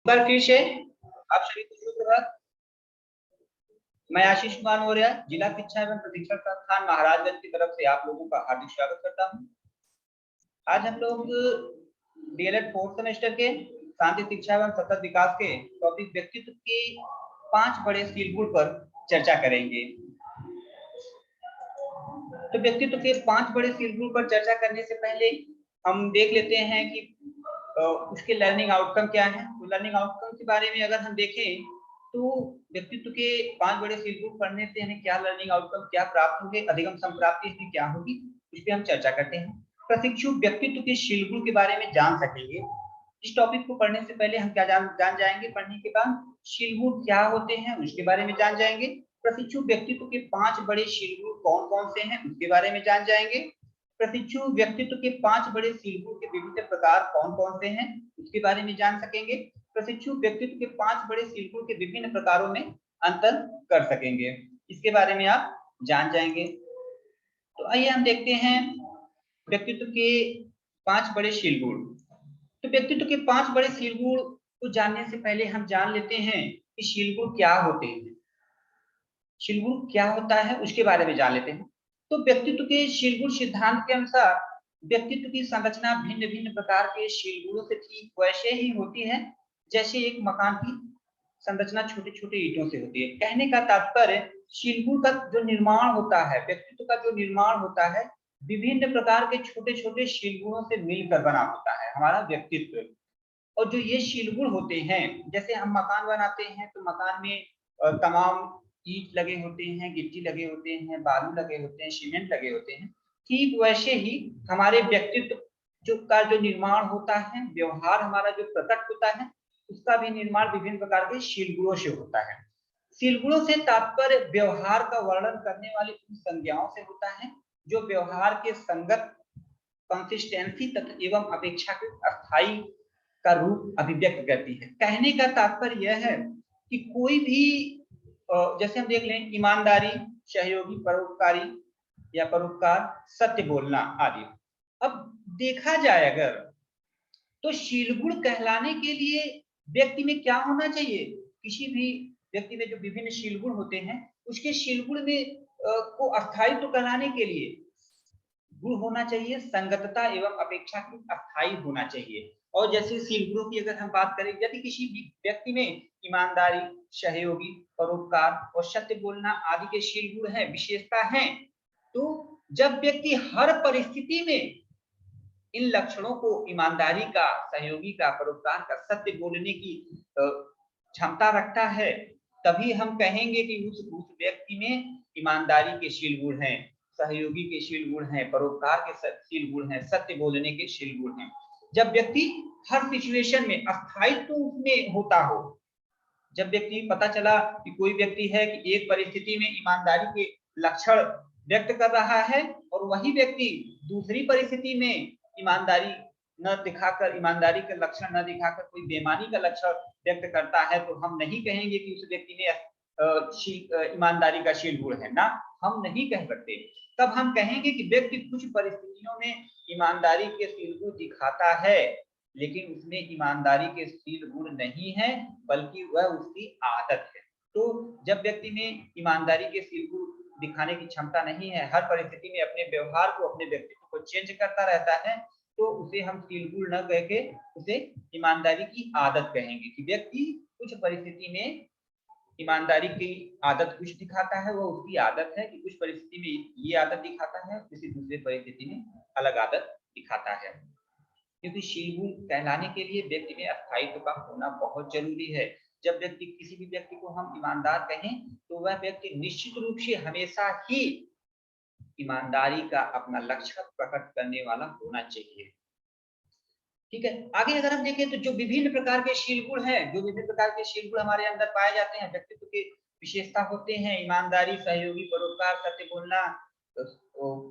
बार फिर से आप सभी को सुप्रभात। मैं आशीष कुमार मौर्य, जिला शिक्षा एवं प्रशिक्षण संस्थान महाराजगंज की तरफ से आप लोगों का हार्दिक स्वागत करता हूं। आज हम लोग डीएलएड 4th सेमेस्टर के शांति शिक्षा एवं सतत विकास के टॉपिक व्यक्तित्व के 5 बड़े सील गुण पर चर्चा करेंगे। तो व्यक्तित्व के 5 बड़े सील गुण पर चर्चा करने से पहले हम देख लेते हैं कि उसके लर्निंग आउटकम क्या है। तो लर्निंग आउटकम के बारे में अगर हम देखें तो व्यक्तित्व के 5 बड़े सील गुण पढ़ने से हमें क्या लर्निंग आउटकम क्या प्राप्त होंगे, अधिगम संप्राप्ति इसमें क्या होगी, इस पे हम चर्चा करते हैं। प्रशिक्षु व्यक्तित्व के सील गुण के बारे में जान सकेंगे। इस टॉपिक को पढ़ने से पहले हम क्या जान जाएंगे, पढ़ने के बाद सील गुण क्या होते हैं उसके बारे में जान जाएंगे। प्रशिक्षु व्यक्तित्व के 5 बड़े सील गुण कौन कौन से हैं उसके बारे में जान जाएंगे। प्रशिक्षु व्यक्तित्व के 5 बड़े सील गुण के विभिन्न प्रकार कौन कौन से हैं उसके बारे में जान सकेंगे। प्रशिक्षु व्यक्तित्व के 5 बड़े सील गुण के विभिन्न प्रकारों में अंतर कर सकेंगे, इसके बारे में आप जान जाएंगे। तो आइए हम देखते हैं व्यक्तित्व के 5 बड़े सील गुण। तो व्यक्तित्व के 5 बड़े सील गुण को जानने से पहले हम जान लेते हैं कि सील गुण क्या होते हैं। सील गुण क्या होता है उसके बारे में जान लेते हैं। तो व्यक्तित्व के सील गुण सिद्धांत के अनुसार व्यक्तित्व की संरचना भिन्न भिन्न प्रकार के सील गुणों से ठीक वैसे ही होती है जैसे एक मकान की संरचना छोटे छोटे ईंटों से होती है। कहने का तात्पर्य सील गुण का जो निर्माण होता है, व्यक्तित्व का जो निर्माण होता है, विभिन्न प्रकार के छोटे छोटे सील गुणों से मिलकर बना होता है हमारा व्यक्तित्व। और जो ये सील गुण होते हैं, जैसे हम मकान बनाते हैं तो मकान में तमाम ईंट लगे होते हैं, गिट्टी लगे होते हैं, बालू लगे होते हैं, सीमेंट लगे होते हैं। ठीक वैसे ही हमारे व्यक्तित्व का जो निर्माण होता है, व्यवहार हमारा जो प्रकट होता है, उसका भी निर्माण विभिन्न प्रकार के सील गुणों से होता है। सील गुणों से तात्पर्य व्यवहार का वर्णन करने वाली उन संज्ञाओं से होता है जो व्यवहार के संगत, कंसिस्टेंसी तथा एवं अपेक्षाकृत अस्थायी का रूप अभिव्यक्त करती है। कहने का तात्पर्य यह है कि कोई भी जैसे हम देख लें ईमानदारी, सहयोगी, परोपकारी या परोपकार, सत्य बोलना आदि। अब देखा जाए अगर तो सील गुण कहलाने के लिए व्यक्ति में क्या होना चाहिए, किसी भी व्यक्ति में जो विभिन्न सील गुण होते हैं उसके सील गुण में को अस्थायित्व कहलाने के लिए गुण होना चाहिए संगतता एवं अपेक्षाकृत अस्थायी होना चाहिए। और जैसे सील गुणों की अगर हम बात करें, यदि किसी व्यक्ति में ईमानदारी, सहयोगी, परोपकार और सत्य बोलना आदि के सील गुण है, विशेषता है, तो जब व्यक्ति हर परिस्थिति में इन लक्षणों को, ईमानदारी का, सहयोगी का, परोपकार का, सत्य बोलने की क्षमता रखता है, तभी हम कहेंगे कि उस व्यक्ति में ईमानदारी के सील गुण हैं, सहयोगी के सील गुण हैं, परोपकार के सील गुण हैं, सत्य बोलने के सील गुण हैं। जब व्यक्ति हर सिचुएशन में अस्थायित्व उसमें होता हो, जब व्यक्ति पता चला कि कोई व्यक्ति है कि एक परिस्थिति में ईमानदारी के लक्षण व्यक्त कर रहा है और वही व्यक्ति दूसरी परिस्थिति में ईमानदारी न दिखाकर, ईमानदारी का लक्षण न दिखाकर कोई बेईमानी का लक्षण व्यक्त करता है, तो हम नहीं कहेंगे कि उस व्यक्ति में ईमानदारी का सील गुण है, ना, हम नहीं कह सकते। तब हम कहेंगे कि व्यक्ति कुछ परिस्थितियों में ईमानदारी के सील गुण दिखाता है, लेकिन उसमें ईमानदारी के सील गुण नहीं है, बल्कि वह उसकी आदत है। तो जब व्यक्ति में ईमानदारी के सील गुण दिखाने की क्षमता नहीं है, हर परिस्थिति में अपने व्यवहार को, अपने व्यक्तित्व को चेंज करता रहता है, तो उसे हम सील गुण न कह के उसे ईमानदारी की आदत कहेंगे। कि व्यक्ति कुछ परिस्थिति में ईमानदारी की आदत कुछ दिखाता है, वो उसकी आदत है कि कुछ परिस्थिति में ये आदत दिखाता है, किसी दूसरे परिस्थिति में अलग आदत दिखाता है। क्योंकि सील गुण कहलाने के लिए व्यक्ति में अस्थायित्व का होना बहुत जरूरी है। जब व्यक्ति, किसी भी व्यक्ति को हम ईमानदार कहें तो वह व्यक्ति निश्चित रूप से हमेशा ही ईमानदारी का अपना लक्ष्य प्रकट करने वाला होना चाहिए। ठीक है, आगे अगर हम देखें तो जो विभिन्न प्रकार के सील गुण हैं, जो विभिन्न प्रकार के सील गुण हमारे अंदर पाए जाते हैं, व्यक्तित्व के विशेषता होते हैं, ईमानदारी, सहयोगी, परोपकार, सत्य बोलना,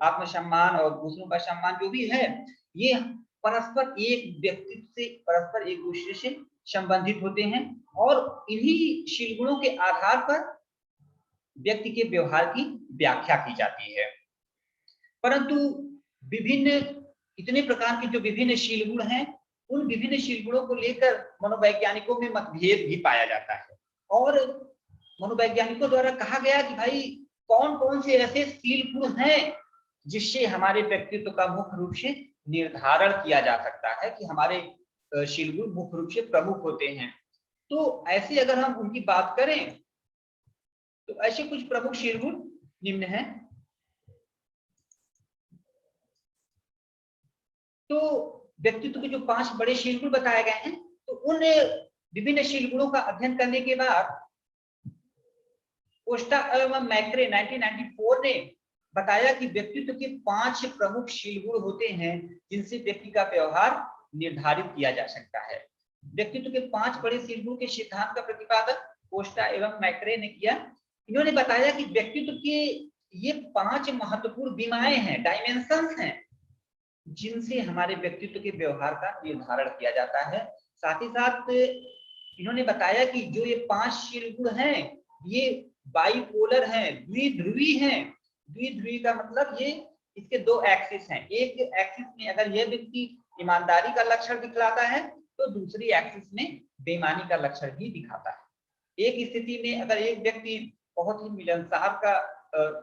आत्मसम्मान और दूसरों का सम्मान, जो भी है, ये परस्पर एक व्यक्तित्व से परस्पर एक दूसरे से संबंधित होते हैं और इन्हीं सील गुणों के आधार पर व्यक्ति के व्यवहार की व्याख्या की जाती है। परंतु विभिन्न इतने प्रकार के जो विभिन्न सील गुण हैं, उन विभिन्न शील गुणों को लेकर मनोवैज्ञानिकों में मतभेद भी पाया जाता है। और मनोवैज्ञानिकों द्वारा कहा गया कि भाई कौन कौन से ऐसे शील गुण हैं जिससे हमारे व्यक्तित्व का मुख्य रूप से निर्धारण किया जा सकता है कि हमारे शील गुण मुख्य रूप से प्रमुख होते हैं। तो ऐसे अगर हम उनकी बात करें तो ऐसे कुछ प्रमुख शील गुण निम्न हैं। तो व्यक्तित्व के जो 5 बड़े शील गुण बताए गए हैं, तो उन विभिन्न शील गुणों का अध्ययन करने के बाद कोस्टा एवं मैक्रे 1994 ने बताया कि व्यक्तित्व के 5 प्रमुख शील गुण होते हैं जिनसे व्यक्ति का व्यवहार निर्धारित किया जा सकता है। व्यक्तित्व के 5 बड़े शील गुण के सिद्धांत का प्रतिपादन कोस्टा एवं मैक्रे ने किया। इन्होंने बताया कि व्यक्तित्व के ये 5 महत्वपूर्ण बीमाएं हैं, डायमेंशंस हैं, जिनसे हमारे व्यक्तित्व के व्यवहार का निर्धारण किया जाता है। साथ ही साथ इन्होंने बताया कि जो ये 5 शील गुण हैं ये बाइपोलर हैं, द्विध्रुवी हैं। द्विध्रुवी का मतलब ये इसके 2 एक्सिस हैं। एक एक्सिस में अगर यह व्यक्ति ईमानदारी का लक्षण दिखलाता है तो दूसरी एक्सिस में बेईमानी का लक्षण भी दिखाता है। एक स्थिति में अगर एक व्यक्ति बहुत ही मिलनसार का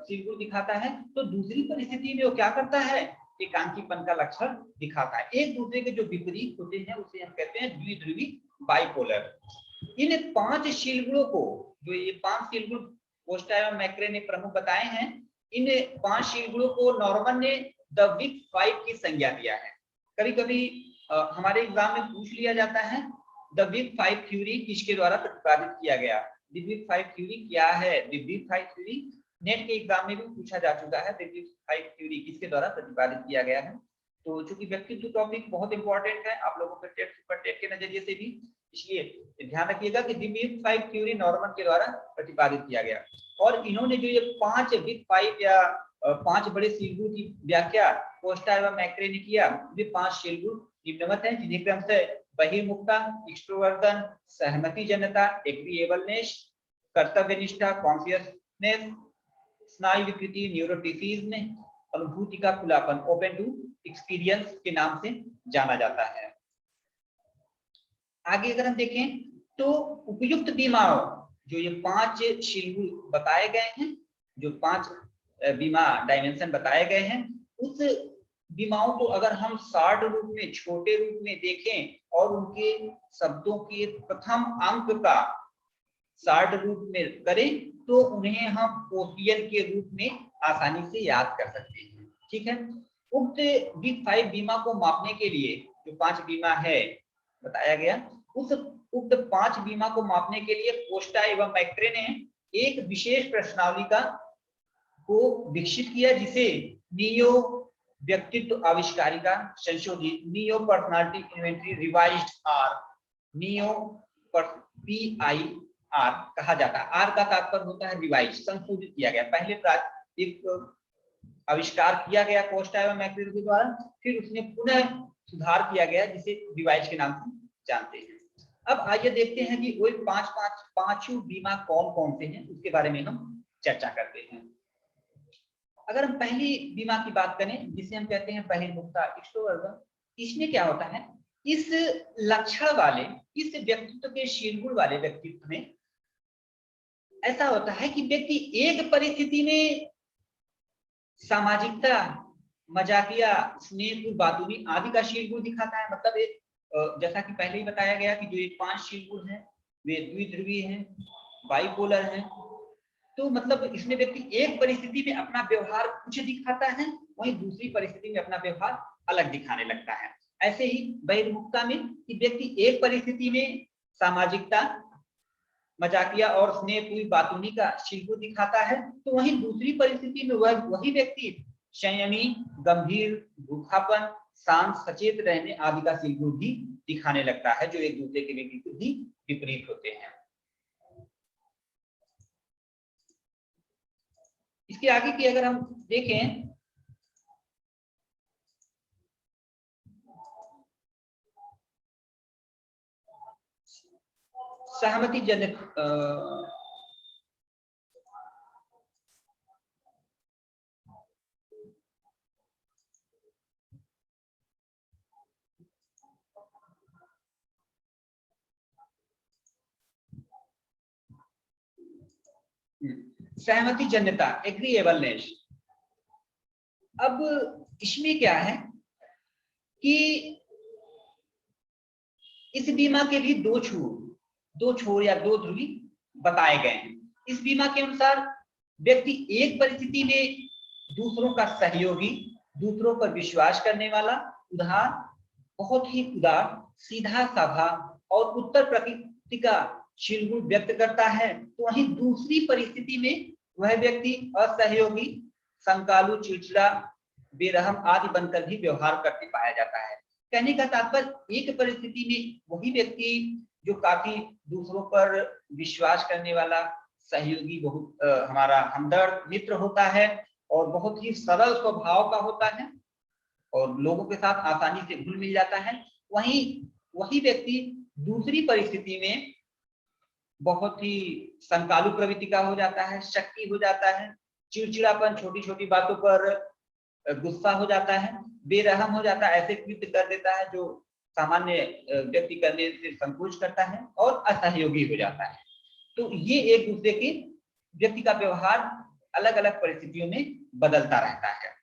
शील गुण दिखाता है तो दूसरी परिस्थिति में वो क्या करता है, एकांकीपन का लक्षण दिखाता है। एक दूसरे के जो विपरीत होते हैं उसे हम कहते हैं द्विध्रुवी, बाइपोलर। इन 5 शील गुणों को, जो ये 5 शील गुण कोस्टा एवं मैक्रे ने प्रमुख बताए हैं, इन 5 शील गुणों को नॉर्मन ने द बिग 5 की संज्ञा दिया है। कभी कभी हमारे एग्जाम में पूछ लिया जाता है द बिग 5 थ्योरी किसके द्वारा प्रतिपादित किया गया। द बिग 5 थ्योरी क्या है? द बिग 5 थ्योरी नेट के एग्जाम में भी पूछा जा चुका है। द बिग 5 थ्योरी किसके द्वारा प्रतिपादित किया गया है? तो चूंकि व्यक्तित्व टॉपिक बहुत इंपॉर्टेंट है आप लोगों के टेट के नजरिए से भी, इसलिए ध्यान रखिएगा कि द बिग 5 थ्योरी नॉर्मन के द्वारा प्रतिपादित किया गया। और इन्होंने जो ये 5 बिग 5 या 5 बड़े शील गुण की व्याख्या कोस्टा एवं मैक्रे ने किया। ये 5 शील गुण निम्नवत हैं जिन्हें क्रम से बहिर्मुखता, एक्सट्रोवर्जन, सहमति जनता, एग्रीएबलनेस, कर्तव्यनिष्ठा, कॉन्शियसनेस, स्नायु विकृति, न्यूरोटिसिज्म, अनुभूति का खुलापन, ओपन टू एक्सपीरियंस के नाम से जाना जाता है। आगे अगर हम देखें तो उपयुक्त बीमाओं, जो ये 5 शील गुण बताए गए हैं, जो 5 बीमा डायमेंशन बताए गए हैं, उस बीमाओं को अगर हम शॉर्ट रूप में, छोटे रूप में देखें और उनके शब्दों के प्रथम अंक का शॉर्ट रूप में करें तो उन्हें हम कोटियन के रूप में आसानी से याद कर सकते हैं। ठीक है। उक्त बिग 5 बीमा को मापने के लिए जो 5 बीमा है बताया गया, उस उक्त 5 बीमा को मापने के लिए कोस्टा एवं मैक्रे ने एक विशेष प्रश्नावली को विकसित किया जिसे नियो व्यक्तित्व आविष्कारिका संशोधित, NEO personality inventory revised R, NEO PIR कहा जाता है। आर का तात्पर्य होता है रिवाइज, संशोधित किया गया। पहले एक आविष्कार किया गया कोस्टा एवं मैक्रे के द्वारा, फिर उसने पुनः सुधार किया गया जिसे रिवाइज के नाम से जानते हैं। अब आइए देखते हैं कि वही पांचों बीमा कौन कौन से हैं, उसके बारे में हम चर्चा करते हैं। अगर हम पहली बीमा की बात करें जिसे हम कहते हैं बहिर्मुखता, एक्सट्रोवर्जन, इसमें क्या होता है, इस लक्षण वाले, इस व्यक्तित्व के शील गुण वाले व्यक्तित्व में ऐसा होता है कि व्यक्ति एक परिस्थिति में सामाजिकता, मजाकिया, स्नेहपूर्ण, बातूनी आदि का शील गुण दिखाता है। मतलब एक जैसा कि पहले ही बताया गया कि जो ये 5 शील गुण हैं वे द्विध्रुवी हैं, बाइपोलर हैं। तो मतलब इसमें व्यक्ति एक परिस्थिति में अपना व्यवहार कुछ दिखाता है, वहीं दूसरी परिस्थिति में अपना व्यवहार अलग दिखाने लगता है। ऐसे ही बहिर्मुखता में कि व्यक्ति एक परिस्थिति में सामाजिकता, मजाकिया और स्नेहपूर्ण, बातूनी का शील गुण दिखाता है, तो वहीं दूसरी परिस्थिति में वही व्यक्ति संयमी, गंभीर, भूखापन, शांत, सचेत रहने आदि का शील गुण भी दिखाने लगता है, जो एक दूसरे के बिल्कुल ही विपरीत होते हैं। इसके आगे की अगर हम देखें सहमति जनक सहमति जन्यता, एग्रीएबलनेस। अब इसमें क्या है कि इस बीमा के भी दो छोर या दो ध्रुवी बताए गए हैं। इस बीमा के अनुसार व्यक्ति एक परिस्थिति में दूसरों का सहयोगी, दूसरों पर विश्वास करने वाला, उदार, बहुत ही उदार, सीधा साधा और उत्तर प्रकृति का शील गुण व्यक्त करता है, तो वहीं दूसरी परिस्थिति में वह व्यक्ति असहयोगी, संकालु, चिड़चिड़ा, बेरहम आदि बनकर भी व्यवहार करते पाया जाता है। कहने का तात्पर्य एक परिस्थिति में वही व्यक्ति जो काफी दूसरों पर विश्वास करने वाला, सहयोगी, बहुत हमारा हमदर्द मित्र होता है और बहुत ही सरल स्वभाव का होता है और लोगों के साथ आसानी से घुल मिल जाता है, वहीं वही व्यक्ति दूसरी परिस्थिति में बहुत ही संकालु प्रवृत्ति का हो जाता है, शक्ति हो जाता है, चिड़चिड़ापन, छोटी छोटी बातों पर गुस्सा हो जाता है, बेरहम हो जाता है, ऐसे कृत्य कर देता है जो सामान्य व्यक्ति करने से संकोच करता है और असहयोगी हो जाता है। तो ये एक दूसरे के व्यक्ति का व्यवहार अलग अलग परिस्थितियों में बदलता रहता है।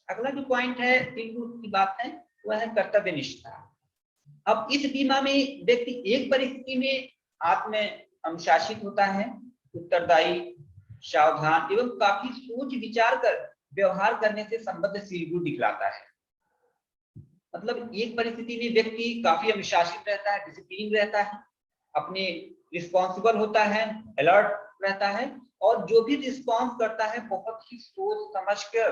अगला जो पॉइंट है की बात है वह है कर्तव्य निष्ठा। अब इस बीमा में व्यक्ति एक परिस्थिति में आत्म अनुशासित होता है, उत्तरदायी, सावधान एवं काफी सोच विचार कर व्यवहार करने से संबद्ध शील गुण दिखलाता है। मतलब एक परिस्थिति में व्यक्ति काफी अनुशासित रहता है, डिसिप्लिन रहता है, अपने रिस्पॉन्सिबल होता है, अलर्ट रहता है और जो भी रिस्पॉन्स करता है बहुत ही सोच समझकर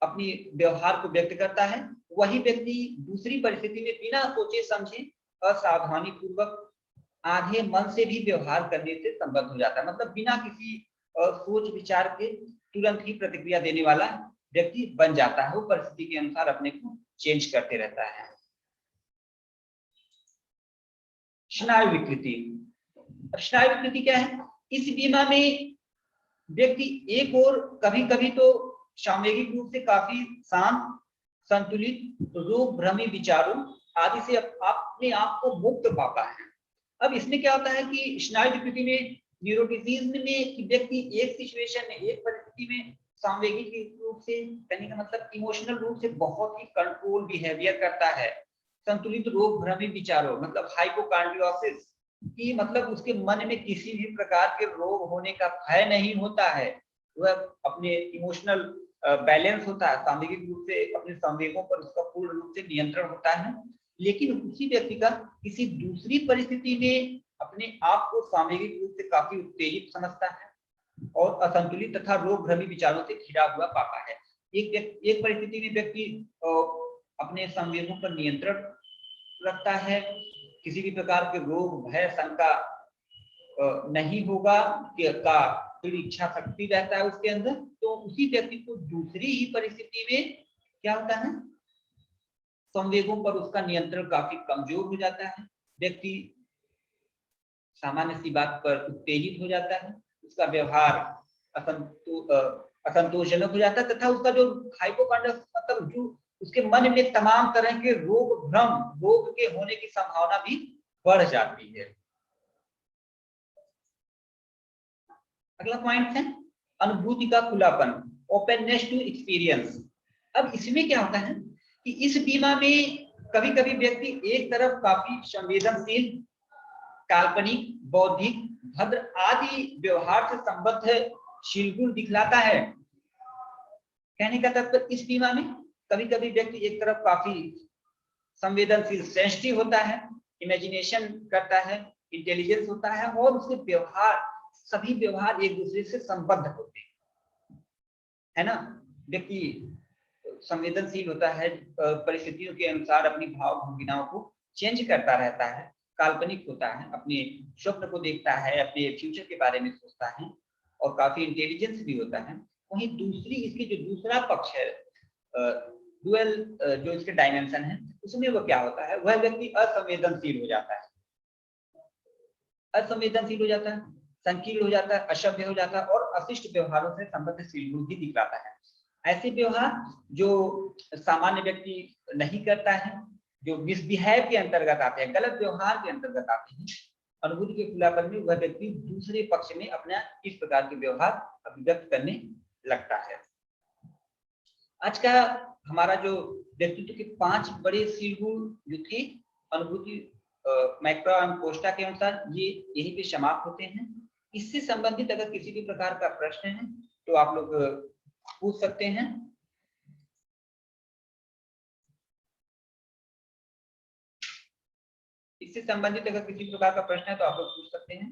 अपनी व्यवहार को व्यक्त करता है। वही व्यक्ति दूसरी परिस्थिति में बिना सोचे समझे असावधानी पूर्वक आधे मन से भी व्यवहार करने से संबद्ध हो जाता है। मतलब बिना किसी सोच विचार के तुरंत ही प्रतिक्रिया देने वाला व्यक्ति बन जाता है, वो परिस्थिति के अनुसार अपने को चेंज करते रहता है। स्नायु विकृति। स्नायु विकृति क्या है? इस बीमा में व्यक्ति एक और कभी कभी तो सामूहिक रूप से काफी शांत, संतुलित, रोग भ्रमी विचारों आदि से अपने आप को मुक्त पाता है। अब इसमें क्या होता है कि स्नायु विकृति में, न्यूरोटिसिज्म में व्यक्ति एक सिचुएशन में, एक परिस्थिति में सामूहिक रूप से, कहने का मतलब इमोशनल रूप से बहुत ही कंट्रोल बिहेवियर करता है। संतुलित रोग भ्रमी विचारों मतलब हाइपोकार्डियोसिस की, मतलब उसके मन में किसी भी प्रकार के रोग होने का भय नहीं होता है, वह अपने इमोशनल बैलेंस होता है, सामूहिक रूप से अपने संवेगों पर उसका पूर्ण रूप से नियंत्रण होता है। लेकिन उसी व्यक्ति का किसी दूसरी परिस्थिति में अपने आप को सामूहिक रूप से काफी उत्तेजित समझता है और असंतुलित तथा रोग भ्रमी विचारों से घिरा हुआ पाता है। एक परिस्थिति में व्यक्ति अपने संवेगों पर नियंत्रण रखता है, किसी भी प्रकार के रोग भय शंका नहीं होगा का इच्छा शक्ति रहता है उसके अंदर, तो उसी व्यक्ति को दूसरी ही परिस्थिति में क्या होता है, संवेगों पर उसका नियंत्रण काफी कमजोर हो जाता है, व्यक्ति सामान्य सी बात पर उत्तेजित हो जाता है, उसका व्यवहार असंतोषजनक हो जाता है तथा उसका जो हाइपोकार्डियोसिस मतलब जो उसके मन में तमाम तरह के रोग भ्रम, रोग के होने की संभावना भी बढ़ जाती है। अगला पॉइंट है अनुभूति का खुलापन, ओपननेस टू एक्सपीरियंस। अब इसमें क्या होता है कि इस बीमा में कभी कभी व्यक्ति एक तरफ काफी संवेदनशील, काल्पनिक, बौद्धिक, भद्र आदि व्यवहार से संबद्ध शील गुण दिखलाता है। कहने का तात्पर्य इस बीमा में कभी कभी व्यक्ति एक तरफ काफी संवेदनशील, सेंसिटिव होता है, इमेजिनेशन करता है, इंटेलिजेंस होता है और उसके व्यवहार, सभी व्यवहार एक दूसरे से संबद्ध होते हैं, है ना। व्यक्ति संवेदनशील होता है, परिस्थितियों के अनुसार अपनी भाव भंगिमाओं को चेंज करता रहता है, काल्पनिक होता है, अपने स्वप्न को देखता है, अपने फ्यूचर के बारे में सोचता है और काफी इंटेलिजेंस भी होता है। वहीं दूसरी इसकी जो दूसरा पक्ष है, डुअल जो इसके डायमेंशन है, उसमें वो क्या होता है, वह व्यक्ति असंवेदनशील हो जाता है, असंवेदनशील हो जाता है, संकीर्ण हो जाता है, असभ्य हो जाता है और अशिष्ट व्यवहारों से संबद्ध शील गुण भी दिखलाता है। ऐसे व्यवहार जो सामान्य व्यक्ति नहीं करता है, जो मिसबिहेव के अंतर्गत आते हैं, गलत व्यवहार के अंतर्गत आते हैं, अनुभूति के खुलापन में वह व्यक्ति दूसरे पक्ष में अपना इस प्रकार के व्यवहार अभिव्यक्त करने लगता है। आज का हमारा जो व्यक्तित्व के 5 बड़े शील गुण जो थे अनुभूति मैक्रो एवं कोस्टा के अनुसार ये यही पे समाप्त होते हैं। इससे संबंधित अगर किसी भी प्रकार का प्रश्न है तो आप लोग पूछ सकते हैं। इससे संबंधित अगर किसी प्रकार का प्रश्न है तो आप लोग पूछ सकते हैं।